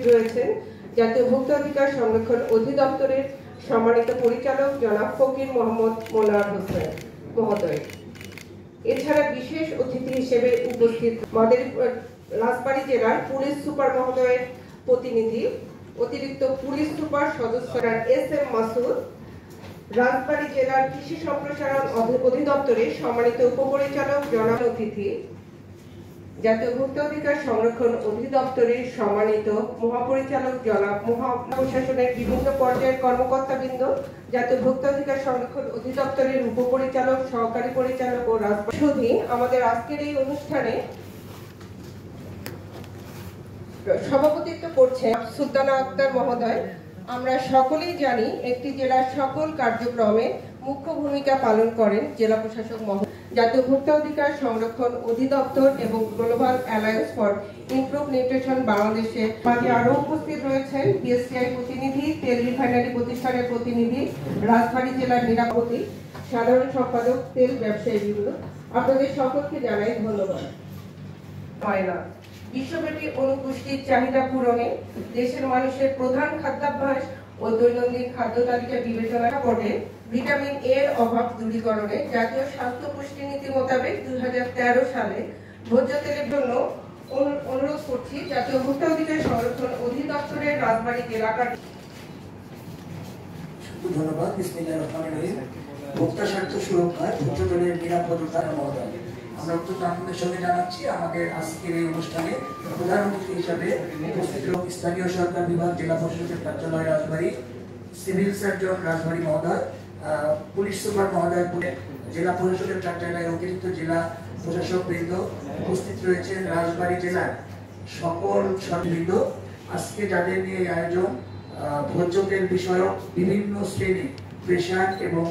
রয়েছেন জাতীয় ভোক্তা অধিকার সংরক্ষণ অধিদপ্তরের সম্মানিত পরিচালক জনাব ফকির মোহাম্মদ মোনার হোসেন মহোদয়। এছাড়া বিশেষ অতিথি হিসেবে উপস্থিত রাজবাড়ী জেলার পুলিশ সুপার মহোদয়ের প্রতিনিধি, অতিরিক্ত পুলিশ সুপার সদস্য এস.এম. মাসুদ, রাজবাড়ী জেলার কৃষি সম্প্রসারণ অধিদপ্তরের সম্মানিত উপপরিচালক জনাব অতিথি, জাতীয় ভোক্তা অধিকার সংরক্ষণ অধিদপ্তরের সম্মানিত মহাপরিচালক জনাব প্রশাসনের বিভিন্ন পর্যায়ের কর্মকর্তাবৃন্দ, জাতীয় ভোক্তা অধিকার সংরক্ষণ অধিদপ্তরের উপপরিচালক, সহকারী পরিচালক ও রাজবাড়ী। আমাদের আজকের এই অনুষ্ঠানে সভাপতিত্ব করছেন সুলতানা আক্তার মহোদয়। আমরা সকলেই জানি একটি জেলার সকল কার্যক্রমে মুখ্য ভূমিকা পালন করেন জেলা প্রশাসক মহোদয়। জাতীয় ভোক্তা অধিকার সংরক্ষণ অধিদপ্তর এবং global alliance for improve nutrition বাংলাদেশে মাঝে আরো উপস্থিত রয়েছেন বিএসটিআই প্রতিনিধি, তেল রিফাইনারি প্রতিষ্ঠানের প্রতিনিধি, রাজবাড়ী জেলার নিরাপত্তি সাধারণ সম্পাদক, তেল ব্যবসায়ী বৃন্দ। আপনাদের সকলকে জানাই ধন্যবাদ। বিশ্বব্যাপী অনুপুষ্টির চাহিদা পূরণে দেশের মানুষের প্রধান খাদ্যাভ্যাস ও দৈনন্দিন খাদ্য তালিকা বিবেচনা করে ভিটামিন এ এর অভাব দূরীকরণে জাতীয় স্বাস্থ্য পুষ্টি নীতি মোতাবেক 2013 সালে ভোজ্য তেলের জন্য অনুরোধ করছি জাতীয় ভোক্তা অধিকার সংরক্ষণ অধিদপ্তরের রাজবাড়ী এলাকার। ধন্যবাদ। বিসমিল্লাহির রহমানির রহিম। ভোক্তা স্বার্থ সুরক্ষায় ভোজ্য তেলের নিরাপত্তা মহোদয়, আমরা অত্যন্ত আনন্দের সঙ্গে জানাচ্ছি আমাদের আজকের এই অনুষ্ঠানে প্রধান অতিথি হিসাবে উপস্থিত স্থানীয় সরকার বিভাগ, জেলা প্রশাসকের কার্যালয় রাজবাড়ী, সিভিল সার্জন রাজবাড়ী মহোদয়, পুলিশ সুপার মহোদয়, জেলা প্রশাসকের কার্যালয়ের অতিরিক্ত জেলা প্রশাসক বৃন্দ, উপস্থিত রয়েছেন রাজবাড়ী জেলার সকল সদস্যবৃন্দ। আজকে যাদের নিয়ে আয়োজন ভোজ্য তেল বিষয়ক বিভিন্ন শ্রেণী, পেশা এবং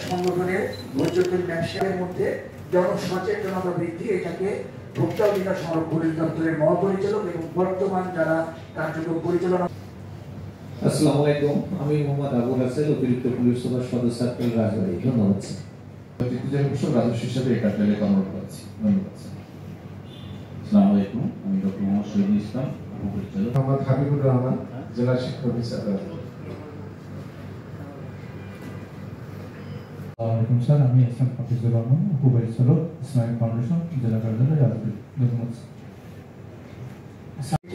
সংগঠনের ভোজ্য তেল ব্যবসায়ের মধ্যে জনসচেতনতা বৃদ্ধি, এটাকে ভোক্তা অধিকার সংরক্ষণ অধিদপ্তরের মহাপরিচালক এবং বর্তমান যারা কার্যক্রম পরিচালনা। আসসালামু আলাইকুম, আমি মোহাম্মদ আবুল হাসান, অতিরিক্ত পুলিশ সুপার সদস্য রাজবাড়ী। ধন্যবাদ। রাজস্ব হিসাবে এই কার্যালয়ে কর্মরত আছি। ধন্যবাদ। আসসালামু আলাইকুম, আমি ডক্টর মোহাম্মদ শহীদুল ইসলাম, উপপরিচালক। মোহাম্মদ হাবিবুর রহমান, জেলা শিক্ষা অফিসার। ওয়ালাইকুম স্যার, আমি এসএম হাফিজুর রহমান, উপপরিচালক ইসলামিক ফাউন্ডেশন, জেলা কার্যালয় রাজবাড়ী। ধন্যবাদ।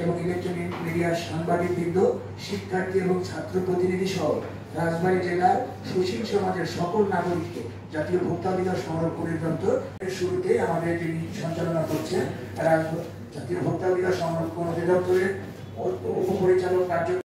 এবং ইলেকট্রনিক মিডিয়ার সাংবাদিকবৃন্দ, শিক্ষার্থী এবং ছাত্র প্রতিনিধি সহ রাজবাড়ী জেলার সুশীল সমাজের সকল নাগরিককে জাতীয় ভোক্তা অধিকার সংরক্ষণ অধিদপ্তর শুরুতে আমাদের যিনি সঞ্চালনা করছেন জাতীয় ভোক্তা অধিকার সংরক্ষণ অধিদপ্তরের